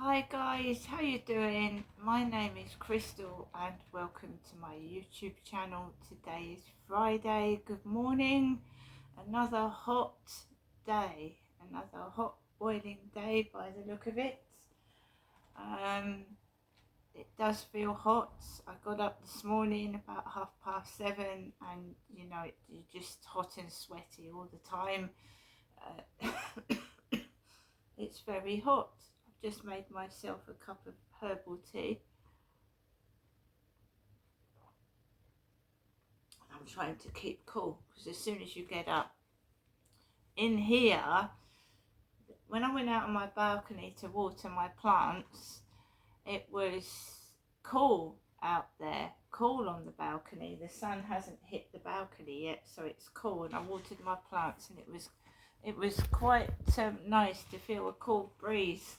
Hi guys, how you doing? My name is Crystal and welcome to my YouTube channel. Today is Friday. Good morning. Another hot day, another hot boiling day by the look of it. It does feel hot. I got up this morning about 7:30 and you're just hot and sweaty all the time. It's very hot. I've just made myself a cup of herbal tea. I'm trying to keep cool because as soon as you get up in here, when I went out on my balcony to water my plants, it was cool out there, cool on the balcony. The sun hasn't hit the balcony yet, so it's cool, and I watered my plants and it was quite nice to feel a cool breeze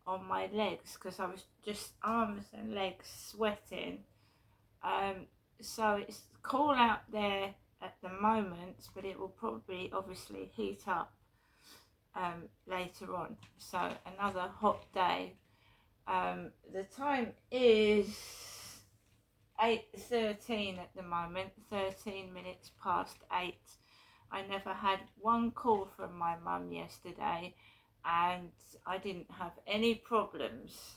on my legs because I was just arms and legs sweating. So it's cool out there at the moment, but it will probably obviously heat up later on. So another hot day. The time is 8:13 at the moment, 13 minutes past 8. I never had one call from my mum yesterday and I didn't have any problems.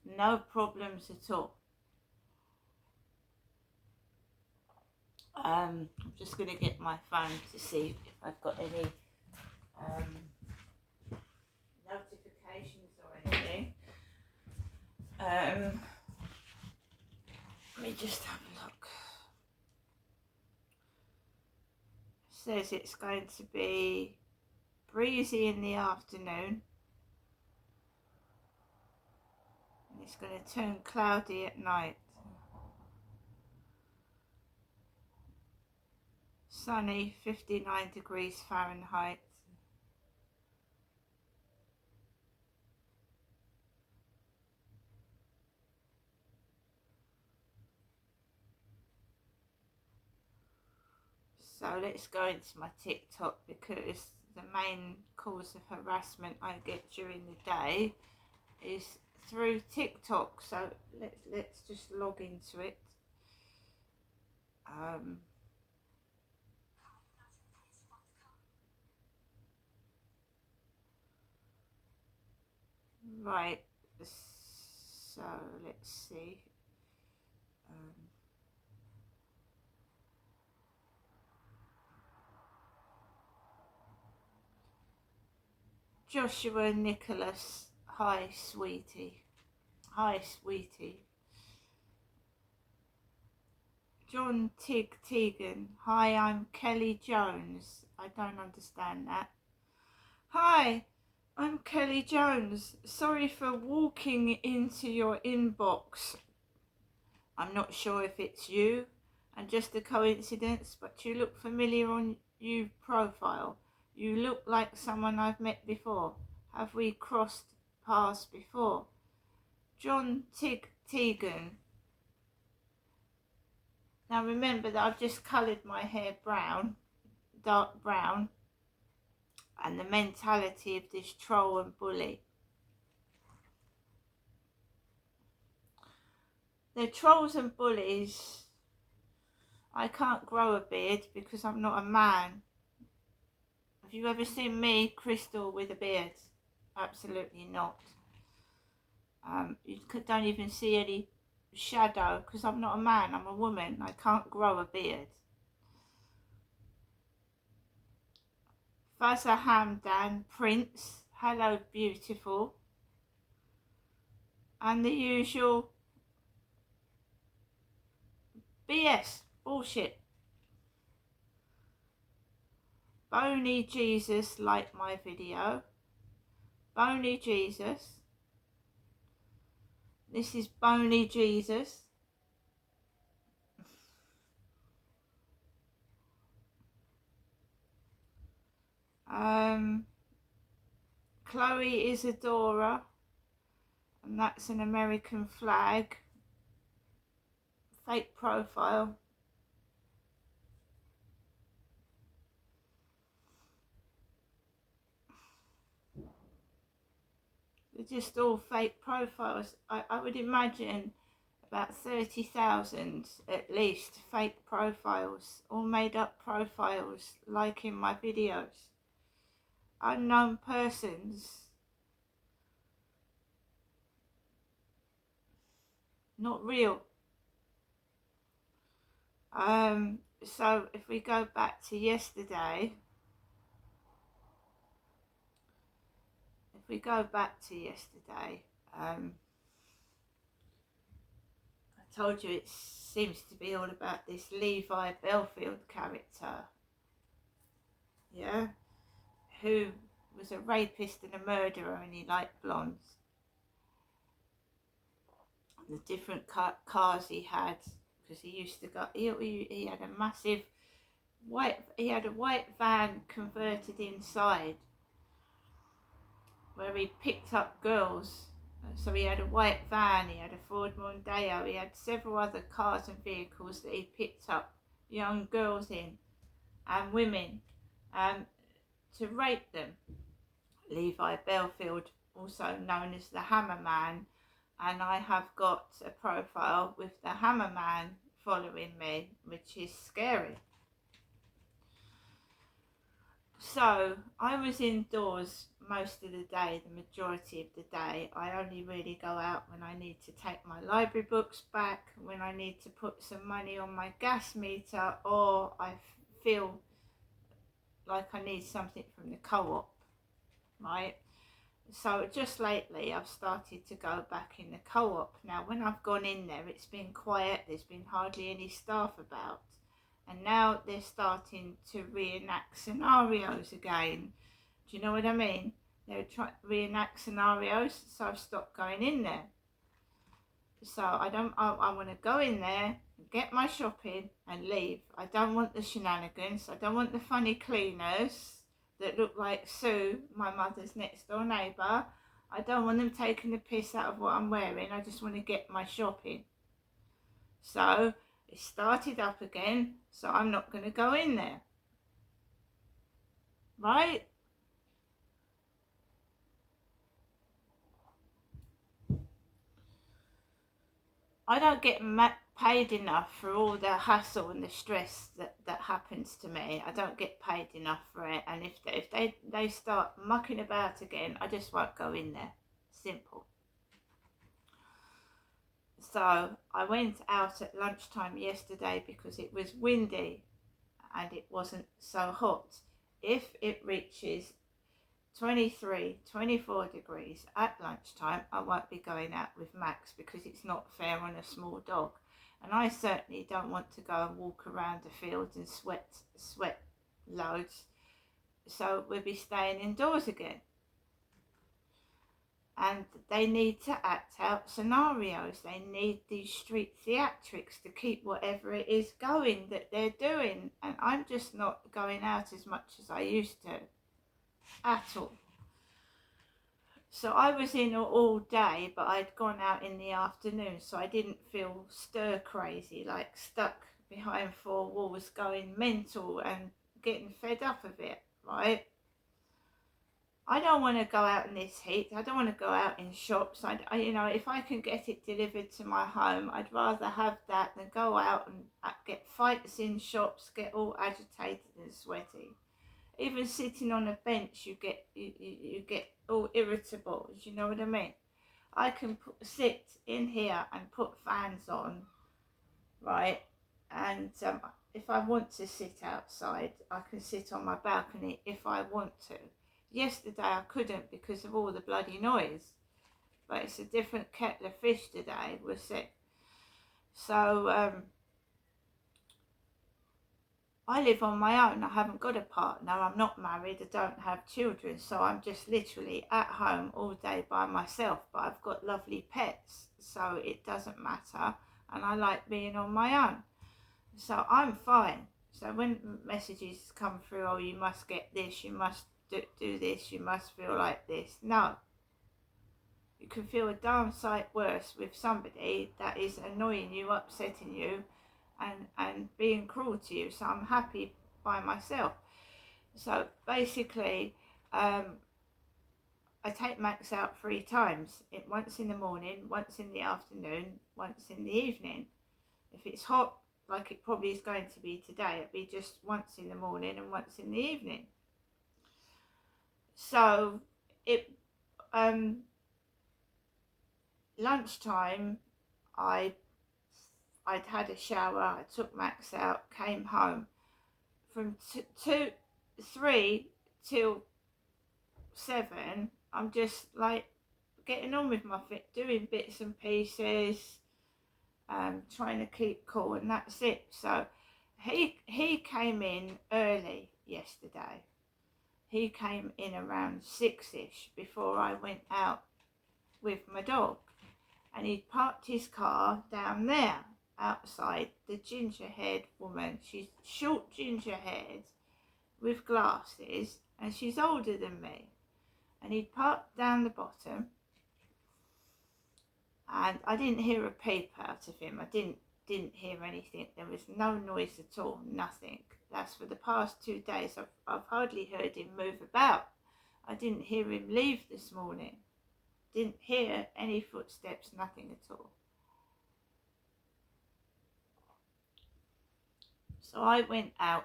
No problems at all. I'm just going to get my phone to see if I've got any notifications or anything. Let me just have a look. It says it's going to be breezy in the afternoon and it's going to turn cloudy at night. Sunny, 59 degrees Fahrenheit. So let's go into my TikTok because the main cause of harassment I get during the day is through TikTok. So let's just log into it. Right, so let's see. Joshua Nicholas, hi sweetie. Hi sweetie. John Tig Tegan, hi, I'm Kelly Jones. I don't understand that. Hi, I'm Kelly Jones. Sorry for walking into your inbox. I'm not sure if it's you and just a coincidence, but you look familiar on your profile. You look like someone I've met before. Have we crossed paths before? John Tig Tegan. Now remember that I've just coloured my hair brown, dark brown, and the mentality of this troll and bully. The trolls and bullies, I can't grow a beard because I'm not a man. Have you ever seen me, Crystal, with a beard? Absolutely not. You don't even see any shadow because I'm not a man, I'm a woman. I can't grow a beard. Fazza Hamdan, Prince, hello beautiful. And the usual BS, bullshit. Bony Jesus liked my video. Bony Jesus. This is Bony Jesus. Chloe Isadora, and that's an American flag. Fake profile. They're just all fake profiles. I would imagine about 30,000 at least fake profiles, all made up profiles liking my videos. Unknown persons. Not real. So if we go back to yesterday, I told you it seems to be all about this Levi Bellfield character, yeah, who was a rapist and a murderer, and he liked blondes. The different cars he had, because he used to go, he had a massive he had a white van converted inside where he picked up girls. So he had a white van, he had a Ford Mondeo, he had several other cars and vehicles that he picked up young girls in and women to rape them. Levi Bellfield, also known as the Hammer Man, and I have got a profile with the Hammer Man following me, which is scary. So I was indoors most of the day, the majority of the day. I only really go out when I need to take my library books back, when I need to put some money on my gas meter, or I feel like I need something from the co-op, right? So just lately I've started to go back in the co-op. Now when I've gone in there, it's been quiet, there's been hardly any staff about. And now they're starting to reenact scenarios again. Do you know what I mean? They're trying to reenact scenarios, so I've stopped going in there. So I want to go in there, get my shopping and leave. I don't want the shenanigans. I don't want the funny cleaners that look like Sue, my mother's next door neighbour. I don't want them taking the piss out of what I'm wearing. I just want to get my shopping. So it started up again, so I'm not going to go in there. Right? I don't get paid enough for all the hassle and the stress that happens to me. I don't get paid enough for it, and if they start mucking about again, I just won't go in there. Simple. So I went out at lunchtime yesterday because it was windy and it wasn't so hot. If it reaches 23, 24 degrees at lunchtime, I won't be going out with Max because it's not fair on a small dog. And I certainly don't want to go and walk around the fields and sweat loads. So we'll be staying indoors again. And they need to act out scenarios. They need these street theatrics to keep whatever it is going that they're doing. And I'm just not going out as much as I used to at all. So I was in all day, but I'd gone out in the afternoon, so I didn't feel stir crazy, like stuck behind four walls going mental and getting fed up of it, right? I don't want to go out in this heat. I don't want to go out in shops. I if I can get it delivered to my home, I'd rather have that than go out and get fights in shops, get all agitated and sweaty. Even sitting on a bench, you get all irritable. Do you know what I mean? I can sit in here and put fans on, right? And if I want to sit outside, I can sit on my balcony if I want to. Yesterday I couldn't because of all the bloody noise, but it's a different kettle of fish today. We're sick. So I live on my own. I haven't got a partner. I'm not married. I don't have children. So I'm just literally at home all day by myself. But I've got lovely pets, so it doesn't matter. And I like being on my own. So I'm fine. So when messages come through, oh, you must get this, you must do this, you must feel like this. No. You can feel a darn sight worse with somebody that is annoying you, upsetting you, and being cruel to you. So I'm happy by myself. So basically, I take Max out 3 times. Once in the morning, once in the afternoon, once in the evening. If it's hot, like it probably is going to be today, it'll be just once in the morning and once in the evening. So lunchtime, I'd had a shower, I took Max out, came home. From 3 till 7, I'm just like getting on with my fit, doing bits and pieces, trying to keep cool, and that's it. So he came in early yesterday. He came in around 6ish before I went out with my dog, and he'd parked his car down there outside. The ginger-haired woman, she's short ginger-haired with glasses, and she's older than me, and he'd parked down the bottom, and I didn't hear a peep out of him. I didn't hear anything. There was no noise at all, nothing. That's for the past 2 days. I've hardly heard him move about. I didn't hear him leave this morning. Didn't hear any footsteps, nothing at all. So I went out.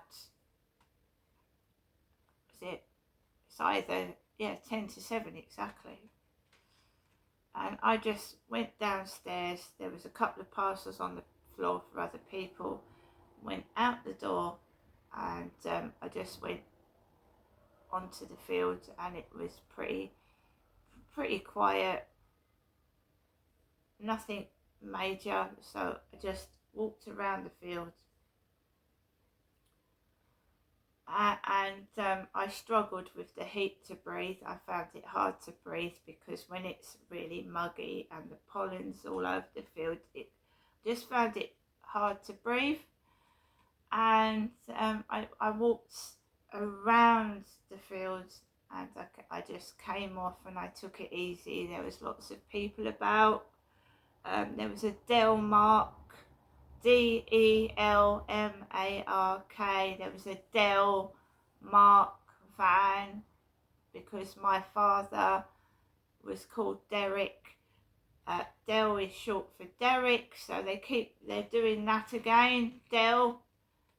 It's either 10 to 7 exactly. And I just went downstairs. There was a couple of parcels on the floor for other people. Went out the door, and I just went onto the field, and it was pretty quiet. Nothing major. So I just walked around the field. And I struggled with the heat to breathe. I found it hard to breathe because when it's really muggy and the pollen's all over the field, it just found it hard to breathe. And I walked around the field, and I just came off and I took it easy. There was lots of people about. There was a Delmark, Delmark. There was a Delmark van because my father was called Derek. Del is short for Derek, so they're doing that again. Del.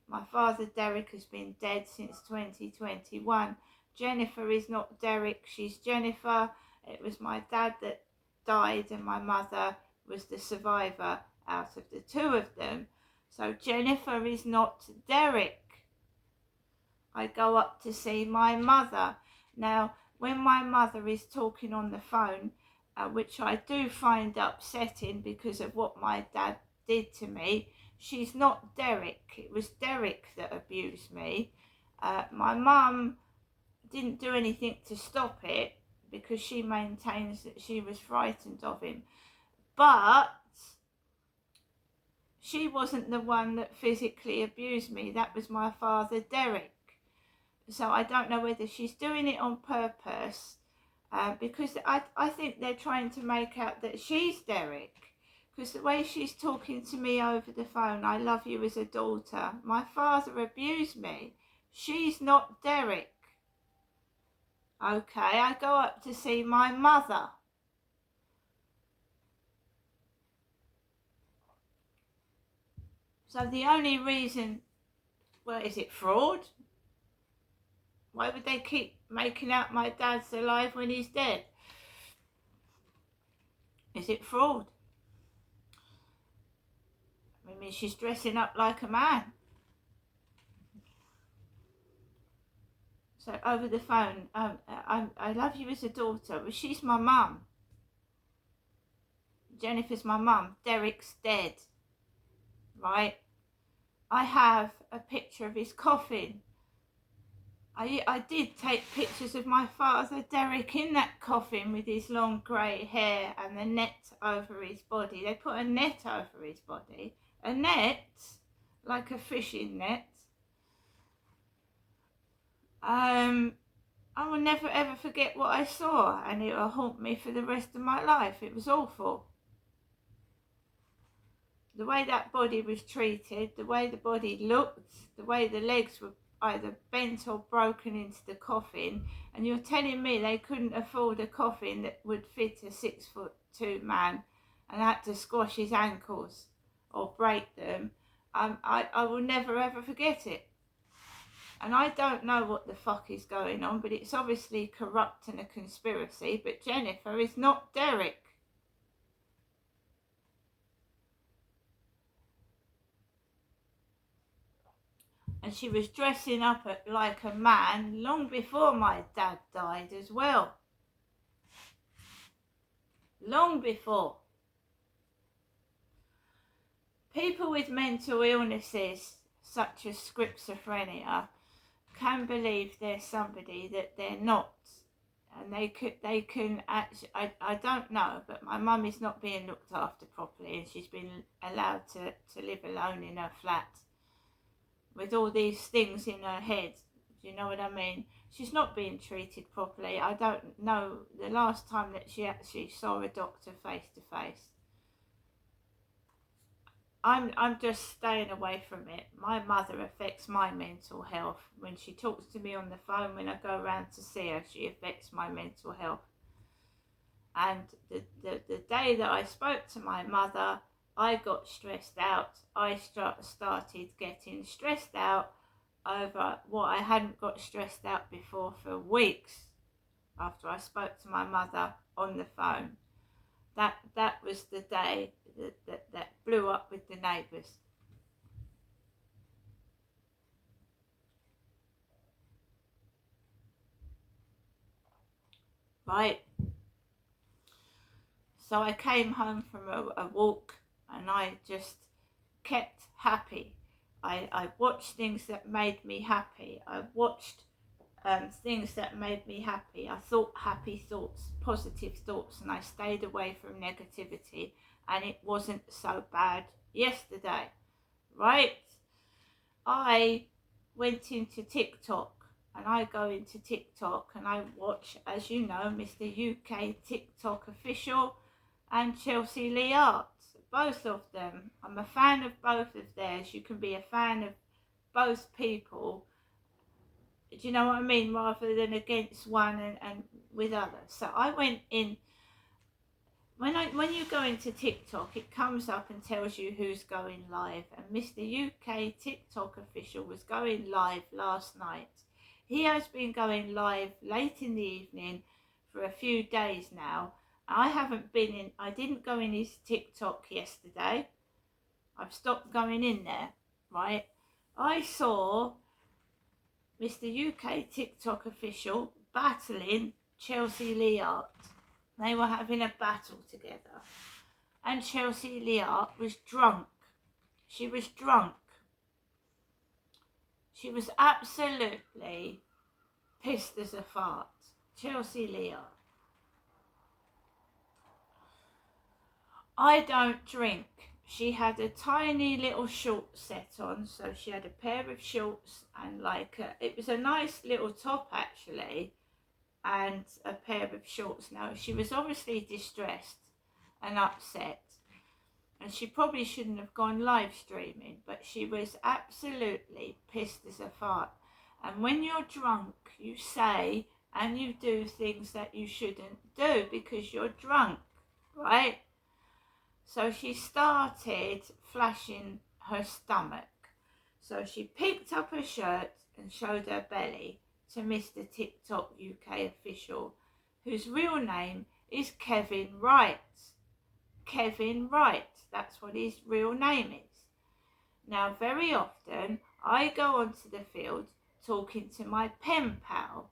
My father Derek has been dead since 2021. Jennifer is not Derek, she's Jennifer. It was my dad that died, and my mother was the survivor out of the 2 of them. So Jennifer is not Derek. I go up to see my mother. Now, when my mother is talking on the phone, which I do find upsetting because of what my dad did to me, she's not Derek. It was Derek that abused me. My mum didn't do anything to stop it because she maintains that she was frightened of him. But she wasn't the one that physically abused me. That was my father, Derek. So I don't know whether she's doing it on purpose, because I think they're trying to make out that she's Derek. Because the way she's talking to me over the phone, I love you as a daughter. My father abused me. She's not Derek. Okay, I go up to see my mother. So the only reason, is it fraud? Why would they keep making out my dad's alive when he's dead? Is it fraud? I mean, she's dressing up like a man. So over the phone, I love you as a daughter. Well, she's my mum. Jennifer's my mum. Derek's dead. Right? I have a picture of his coffin. I did take pictures of my father, Derek, in that coffin with his long grey hair and the net over his body. They put a net over his body. A net, like a fishing net. I will never ever forget what I saw, and it will haunt me for the rest of my life. It was awful. The way that body was treated, the way the body looked, the way the legs were either bent or broken into the coffin, and you're telling me they couldn't afford a coffin that would fit a 6'2" man and had to squash his ankles or break them. I will never ever forget it. And I don't know what the fuck is going on, but it's obviously corrupt and a conspiracy. But Jennifer is not Derek. And she was dressing up like a man long before my dad died as well. Long before. People with mental illnesses, such as schizophrenia, can believe they're somebody that they're not. And they can actually, I don't know, but my mum is not being looked after properly, and she's been allowed to live alone in her flat with all these things in her head. Do you know what I mean? She's not being treated properly. I don't know the last time that she actually saw a doctor face to face. I'm just staying away from it. My mother affects my mental health. When she talks to me on the phone, when I go around to see her, she affects my mental health. And the day that I spoke to my mother, I got stressed out. I started getting stressed out over what I hadn't got stressed out before for weeks after I spoke to my mother on the phone. That was the day that blew up with the neighbours. Right? So I came home from a walk, and I just kept happy. I watched things that made me happy. I watched things that made me happy. I thought happy thoughts, positive thoughts, and I stayed away from negativity, and it wasn't so bad yesterday, right? I went into TikTok, and I go into TikTok and I watch, as you know, Mr. UK TikTok official and Chelsea Leart, both of them. I'm a fan of both of theirs. You can be a fan of both people, do you know what I mean, rather than against one and with others. So I went in, when you go into TikTok, it comes up and tells you who's going live, and Mr. UK TikTok official was going live last night. He has been going live late in the evening for a few days now. I didn't go in his TikTok yesterday. I've stopped going in there, right? I saw Mr. UK TikTok official battling Chelsea Leart. They were having a battle together. And Chelsea Leart was drunk. She was drunk. She was absolutely pissed as a fart. Chelsea Leart. I don't drink. She had a tiny little short set on, so she had a pair of shorts and it was a nice little top actually, and a pair of shorts. Now she was obviously distressed and upset, and she probably shouldn't have gone live streaming, but she was absolutely pissed as a fart. And when you're drunk, you say and you do things that you shouldn't do because you're drunk, right? So she started flashing her stomach. So she picked up her shirt and showed her belly to Mr. TikTok UK official, whose real name is Kevin Wright. Kevin Wright, that's what his real name is. Now, very often I go onto the field talking to my pen pal,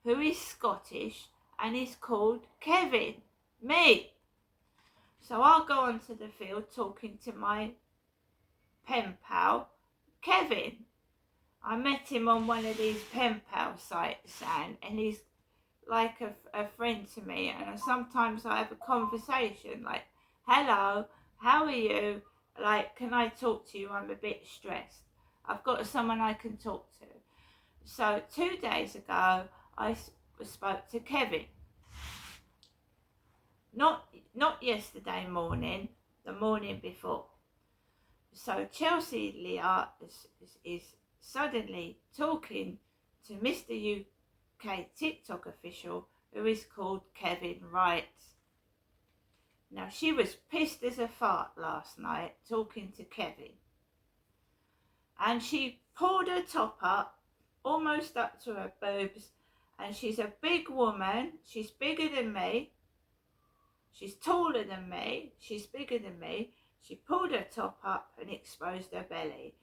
who is Scottish and is called Kevin, me. So I'll go onto the field talking to my pen pal, Kevin. I met him on one of these pen pal sites, and he's like a friend to me. And sometimes I have a conversation like, hello, how are you? Like, can I talk to you? I'm a bit stressed. I've got someone I can talk to. So 2 days ago, I spoke to Kevin. Not yesterday morning, the morning before. So Chelsea Leart is suddenly talking to Mr. UK TikTok official who is called Kevin Wright. Now, she was pissed as a fart last night talking to Kevin. And she pulled her top up, almost up to her boobs. And she's a big woman. She's bigger than me. She's taller than me. She's bigger than me. She pulled her top up and exposed her belly.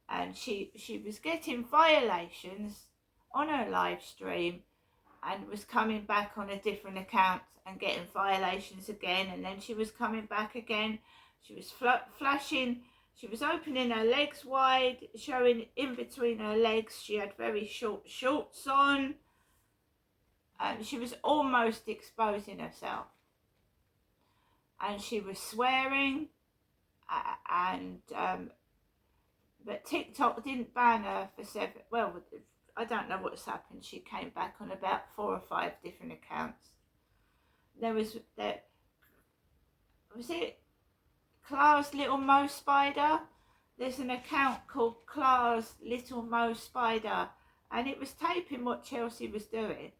And she was getting violations on her live stream and was coming back on a different account and getting violations again, and then she was coming back again. She was flashing, she was opening her legs wide, showing in between her legs. She had very short shorts on, and she was almost exposing herself. And she was swearing, but TikTok didn't ban her for I don't know what's happened. She came back on about 4 or 5 different accounts. Was it Clara's Little Mo Spider? There's an account called Clara's Little Mo Spider, and it was taping what Chelsea was doing.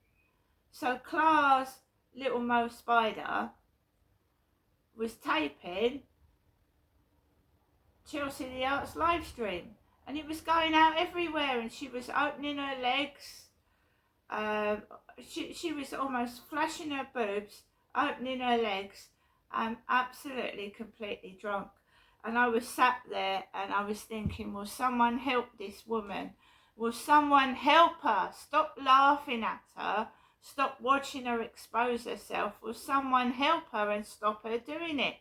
So Clara's Little Mo Spider was taping Chelsea the Arts live stream, and it was going out everywhere, and she was opening her legs. She was almost flashing her boobs, opening her legs, and absolutely completely drunk. And I was sat there and I was thinking, will someone help this woman? Will someone help her? Stop laughing at her. Stop watching her expose herself. Will someone help her and stop her doing it?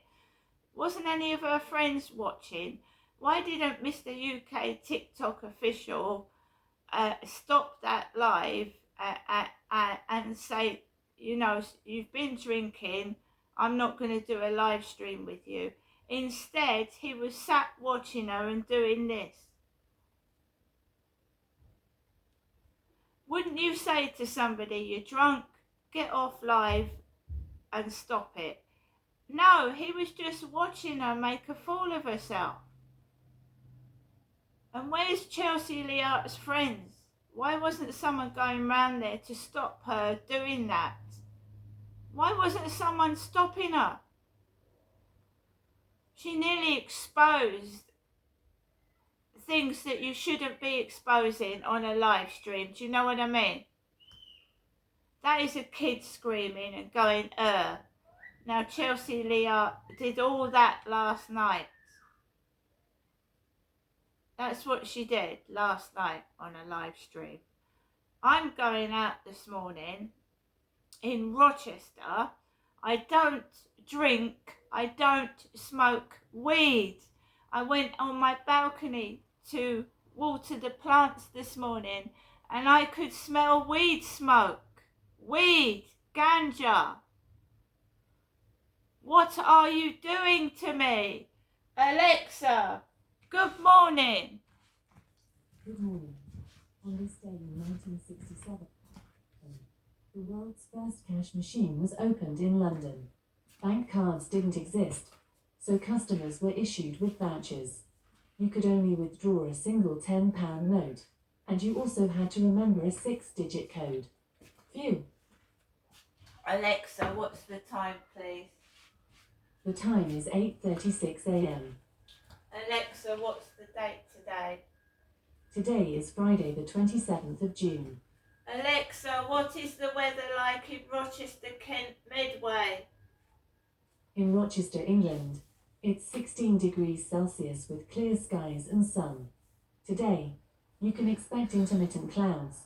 Wasn't any of her friends watching? Why didn't Mr. UK TikTok official stop that live and say, you know, you've been drinking, I'm not going to do a live stream with you? Instead, he was sat watching her and doing this. Wouldn't you say to somebody, you're drunk, get off live and stop it? No, he was just watching her make a fool of herself. And where's Chelsea Liart's friends? Why wasn't someone going round there to stop her doing that? Why wasn't someone stopping her? She nearly exposed things that you shouldn't be exposing on a live stream. Do you know what I mean? That is a kid screaming and going, Now Chelsea Liart did all that last night. That's what she did last night on a live stream. I'm going out this morning in Rochester. I don't drink, I don't smoke weed. I went on my balcony to water the plants this morning and I could smell weed smoke. Weed, ganja. What are you doing to me? Alexa, good morning. Good morning. On this day in 1967, the world's first cash machine was opened in London. Bank cards didn't exist, so customers were issued with vouchers. You could only withdraw a single £10 note, and you also had to remember a 6-digit code. Phew. Alexa, what's the time, please? The time is 8:36 a.m. Alexa, what's the date today? Today is Friday the 27th of June. Alexa, what is the weather like in Rochester, Kent, Medway? In Rochester, England, it's 16 degrees Celsius with clear skies and sun. Today, you can expect intermittent clouds,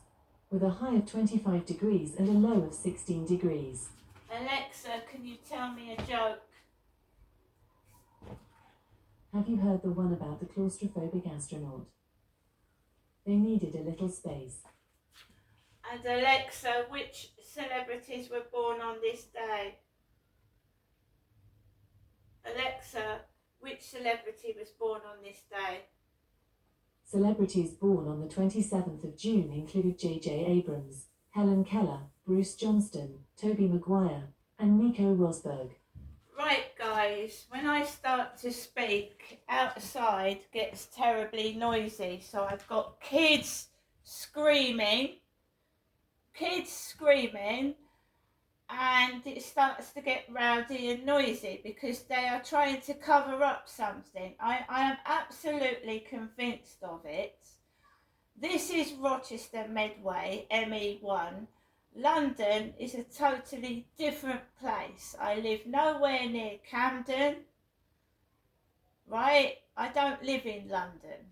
with a high of 25 degrees and a low of 16 degrees. Alexa, can you tell me a joke? Have you heard the one about the claustrophobic astronaut? They needed a little space. And Alexa, which celebrities were born on this day? Alexa, which celebrity was born on this day? Celebrities born on the 27th of June include J.J. Abrams, Helen Keller, Bruce Johnston, Tobey Maguire, and Nico Rosberg. Right, guys. guys, when I start to speak, outside gets terribly noisy. So I've got kids screaming, and it starts to get rowdy and noisy because they are trying to cover up something. I am absolutely convinced of it. This is Rochester Medway, ME1. London is a totally different place. I live nowhere near Camden, right? I don't live in London.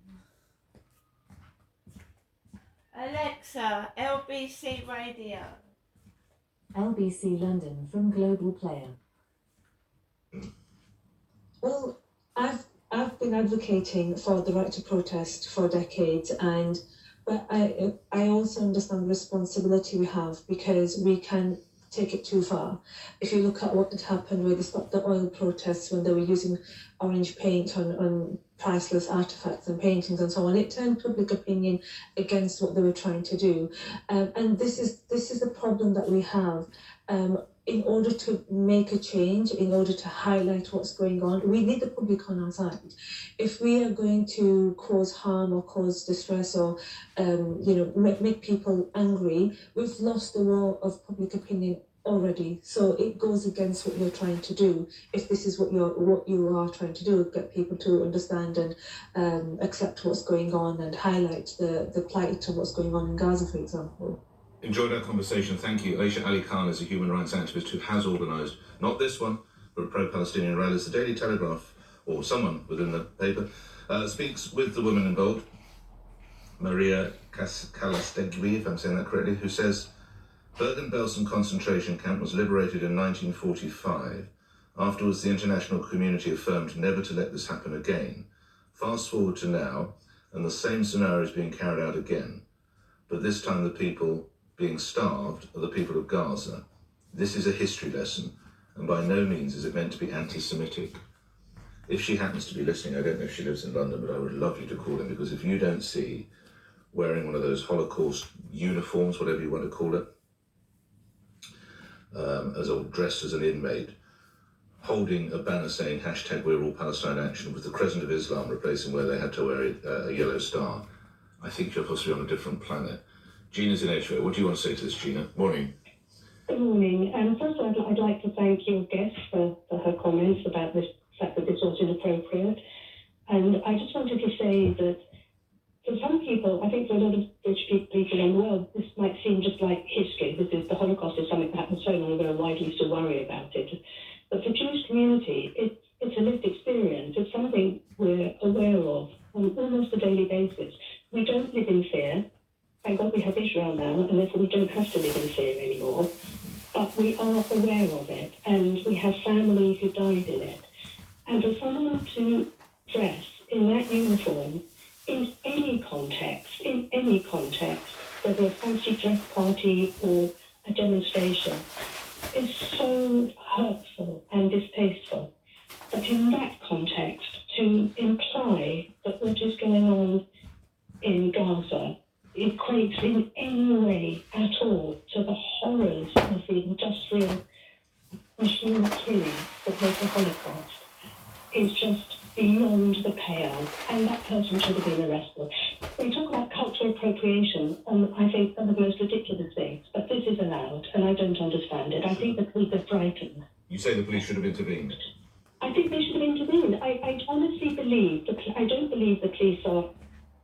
Alexa, LBC Radio. LBC London from Global Player. Well, I've been advocating for the right to protest for decades, but I also understand the responsibility we have because we can take it too far. If you look at what had happened with the Stop the Oil protests when they were using orange paint on priceless artifacts and paintings and so on, it turned public opinion against what they were trying to do. And this is the problem that we have. In order to make a change, in order to highlight what's going on, we need the public on our side. If we are going to cause harm or cause distress or make people angry, we've lost the war of public opinion already. So it goes against what you're trying to do. If this is what you are trying to do, get people to understand and accept what's going on and highlight the plight of what's going on in Gaza, for example. Enjoyed our conversation. Thank you. Aisha Ali Khan is a human rights activist who has organised, not this one, but pro-Palestinian rallies. The Daily Telegraph, or someone within the paper, speaks with the woman involved, Maria Kalastegui, if I'm saying that correctly, who says, Bergen-Belsen concentration camp was liberated in 1945. Afterwards, the international community affirmed never to let this happen again. Fast forward to now, and the same scenario is being carried out again. But this time the people being starved are the people of Gaza. This is a history lesson, and by no means is it meant to be anti-Semitic. If she happens to be listening, I don't know if she lives in London, but I would love you to call in, because if you don't see wearing one of those Holocaust uniforms, whatever you want to call it, dressed as an inmate, holding a banner saying #We're All Palestine Action with the Crescent of Islam replacing where they had to wear a yellow star, I think you're possibly on a different planet. Gina's in Edgware. What do you want to say to this, Gina? Morning. Good morning. First of all, I'd like to thank your guest for her comments about the fact that this was inappropriate. And I just wanted to say that for some people, I think for a lot of British people around the world, this might seem just like history. The Holocaust is something that happened so long ago, why do we still worry about it? But for the Jewish community, it's a lived experience. It's something we're aware of on almost a daily basis. We don't live in fear. Thank God we have Israel now, and therefore we don't have to live in fear anymore. But we are aware of it, and we have family who died in it. And for someone to dress in that uniform, in any context, whether a fancy dress party or a demonstration, is so hurtful and distasteful. But in that context, to imply that what is going on in Gaza equates in any way at all to the horrors of the industrial machine killing that was the Holocaust is just beyond the pale, and that person should have been arrested. We talk about cultural appropriation on, I think, one of the most ridiculous things, but this is allowed, and I don't understand it. I think the police are frightened. You say the police should have intervened? I think they should have intervened. I honestly believe, I don't believe the police are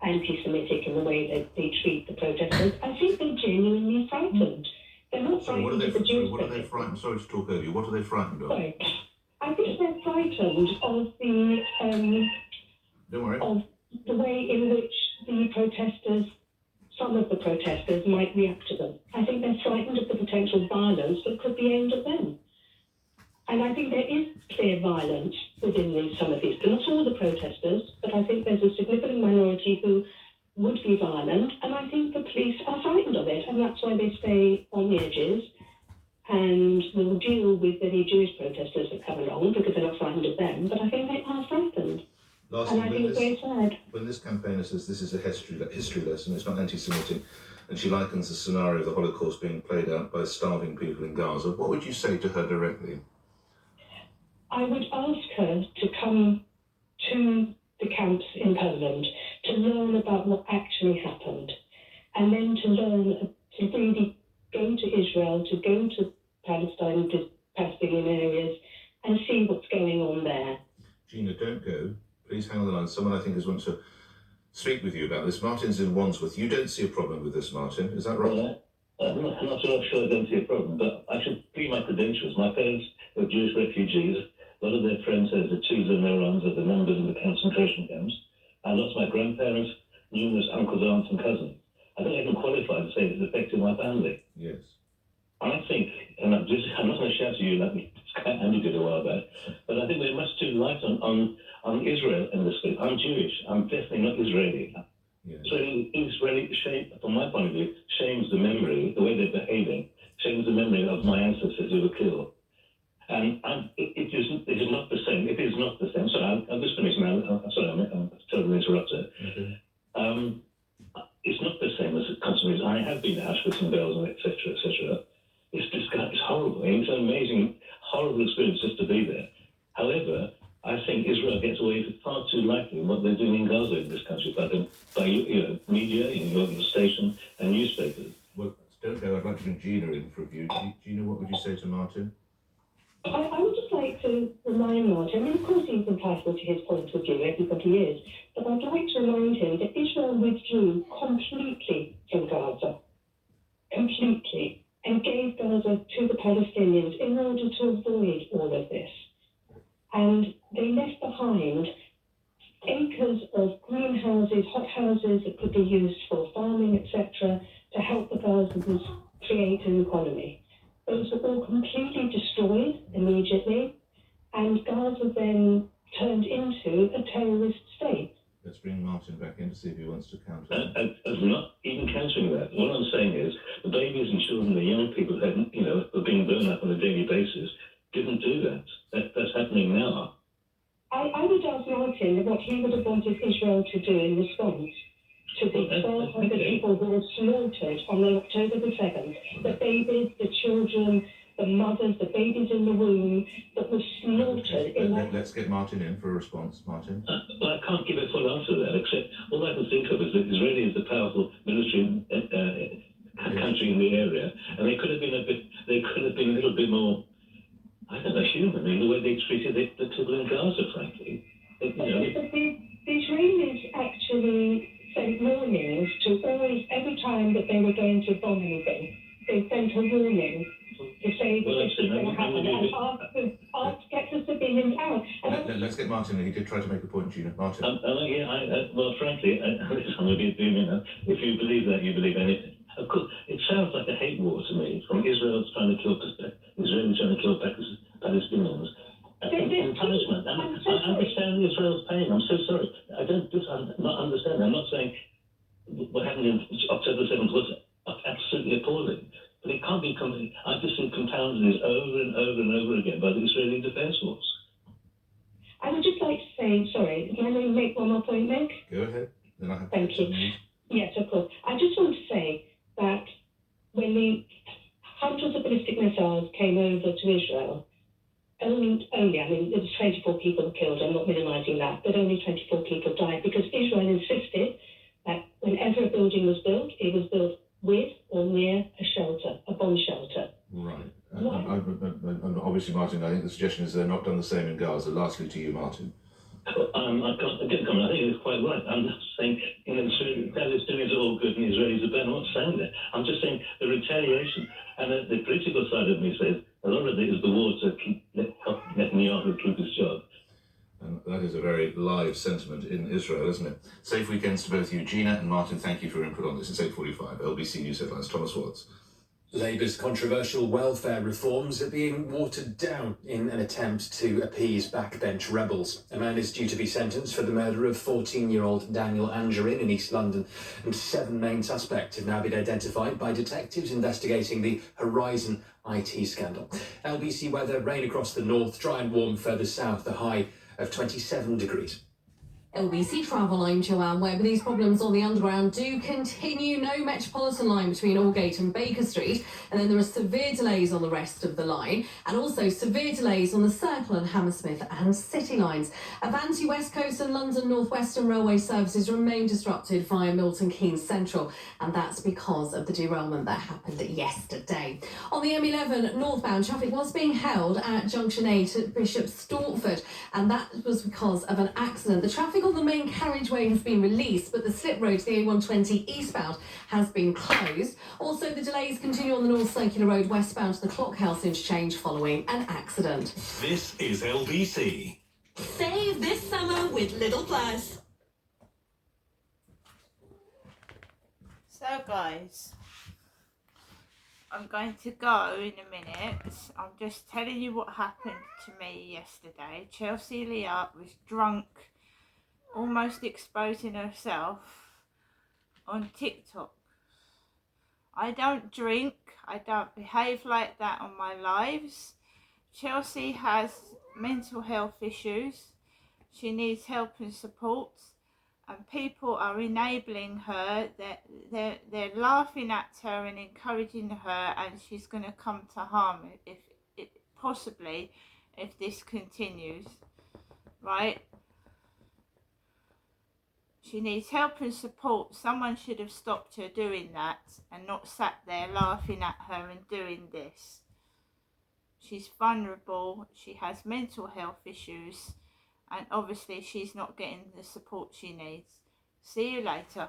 anti-Semitic in the way that they treat the protesters. I think they're genuinely frightened. They're not frightened of the Jewish what are they frightened? Sorry to talk over you. What are they frightened of? Sorry. I think they're frightened of the Don't worry. of the way in which the protesters, some of the protesters, might react to them. I think they're frightened of the potential violence that could be aimed at them. And I think there is clear violence within some of these, but not all the protesters, but I think there's a significant minority who would be violent, and I think the police are frightened of it, and that's why they stay on the edges and will deal with any Jewish protesters that come along because they're not frightened of them, but I think they are frightened. Lastly, and I think it's very sad. When this campaigner says this is a history lesson, it's not anti-Semitic, and she likens the scenario of the Holocaust being played out by starving people in Gaza, what would you say to her directly? I would ask her to come to the camps in Poland to learn about what actually happened, and then to learn to really go to Israel, to go to Palestine, to Palestinian areas, and see what's going on there. Gina, don't go. Please hang on the line. Someone I think is wanting to speak with you about this. Martin's in Wandsworth. You don't see a problem with this, Martin. Is that right? Well, I'm not sure I don't see a problem, but I should pre my credentials. My parents were Jewish refugees. A lot of their friends had the twos and their runs of the numbers in the concentration camps. I lost my grandparents, numerous uncles, aunts, and cousins. I think I can qualify to say it's affected my family. Yes. I think, and I'm not going to shout at you like Andy did a while back, but I think we're much too light on Israel in this case. I'm Jewish. I'm definitely not Israeli. Yes. So Israeli shame, from my point of view, shames the memory, the way they're behaving, shames the memory of my ancestors who were killed. And it is not the same. It is not the same. Sorry, I'll just finish now. I'm sorry, I'm totally interrupted. Okay. It's not the same as the countries. I have been to Auschwitz and Belsen, etc., etc. It's horrible. It's an amazing, horrible experience just to be there. However, I think Israel gets away far too lightly in what they're doing in Gaza in this country by media, your station, and newspapers. Well, don't go. I'd like to bring Gina in for a view. Gina, what would you say to Martin? I would just like to remind Martin, I mean, of course he's entitled to his point of view, everybody is, but I'd like to remind him that Israel withdrew completely from Gaza, completely, and gave Gaza to the Palestinians in order to avoid all of this. And they left behind acres of greenhouses, hothouses that could be used for farming, etc., to help the Gazans create an economy. Those were all completely destroyed immediately, and Gaza then turned into a terrorist state. Let's bring Martin back in to see if he wants to counter. I'm not even countering that. What I'm saying is the babies and children, the young people who are being burned up on a daily basis, didn't do that. That's happening now. I would ask Martin what he would have wanted Israel to do in response to the 1,200 people who were slaughtered on October the 7th. The babies, the children, the mothers, the babies in the womb that were slaughtered. Let's get Martin in for a response. Martin? Well, I can't give a full answer to that, except all I can think of is that Israeli is the powerful military country in the area, and they could have been a little bit more, I don't know, human in the way they treated the people in Gaza, frankly. The Israelis actually sent warnings to every time that they were going to bomb anything. They sent a warning to say that this is going to happen and get the civilians out. Let's get Martin in. He did try to make a point, Gina. Martin? Well, frankly, I'm going to be doing that. If you believe that, you believe anything. Of course, it sounds like a hate war to me, from Israel trying to kill Israelis trying to kill Palestinians. In punishment. I understand Israel's pain. I'm so sorry. I don't not understand. I'm not saying what happened in October 7th was absolutely appalling. But it can't be I've just been compounded this over and over and over again by the Israeli Defense Force. I would just like to say, sorry, can I make one more point, Nick? Go ahead. Then I have Thank you. Yes, of course. I just want to say that when the hundreds of ballistic missiles came over to Israel, only, I mean, there was 24 people killed, I'm not minimising that, but only 24 people died because Israel insisted that whenever a building was built, it was built with or near a shelter, a bomb shelter. Right. Obviously, Martin, I think the suggestion is they're not done the same in Gaza. Lastly to you, Martin. I can't comment. I think it's quite right. I'm just saying, Palestinians are all good and Israelis are bad. I'm not saying that. I'm just saying the retaliation. And the political side of me says a lot of it is the war to help Netanyahu keep his job. And that is a very live sentiment in Israel, isn't it? Safe weekends to both you, Gina and Martin. Thank you for your input on this. It's 8:45. LBC News Headlines. Thomas Watts. Labour's controversial welfare reforms are being watered down in an attempt to appease backbench rebels. A man is due to be sentenced for the murder of 14-year-old Daniel Angerin in East London, and 7 main suspects have now been identified by detectives investigating the Horizon IT scandal. LBC weather, rain across the north, dry and warm further south, the high of 27 degrees. LBC Travel, I'm Joanne Webb. These problems on the Underground do continue. No Metropolitan line between Aldgate and Baker Street. And then there are severe delays on the rest of the line. And also severe delays on the Circle and Hammersmith and City lines. Avanti West Coast and London North Western Railway services remain disrupted via Milton Keynes Central. And that's because of the derailment that happened yesterday. On the M11 northbound, traffic was being held at Junction 8 at Bishop Stortford. And that was because of an accident. The traffic on the main carriageway has been released, but the slip road to the A120 eastbound has been closed. Also, the delays continue on the North Circular Road westbound to the Clockhouse interchange following an accident. This is LBC. Save this summer with Lidl Plus. So guys, I'm going to go in a minute. I'm just telling you what happened to me yesterday. Chelsea Leah was drunk, almost exposing herself on TikTok. I don't drink, I don't behave like that on my lives. Chelsea has mental health issues. She needs help and support, and people are enabling her. They're laughing at her and encouraging her, and she's going to come to harm possibly if this continues, right? She needs help and support. Someone should have stopped her doing that and not sat there laughing at her and doing this. She's vulnerable, she has mental health issues, and obviously she's not getting the support she needs. See you later.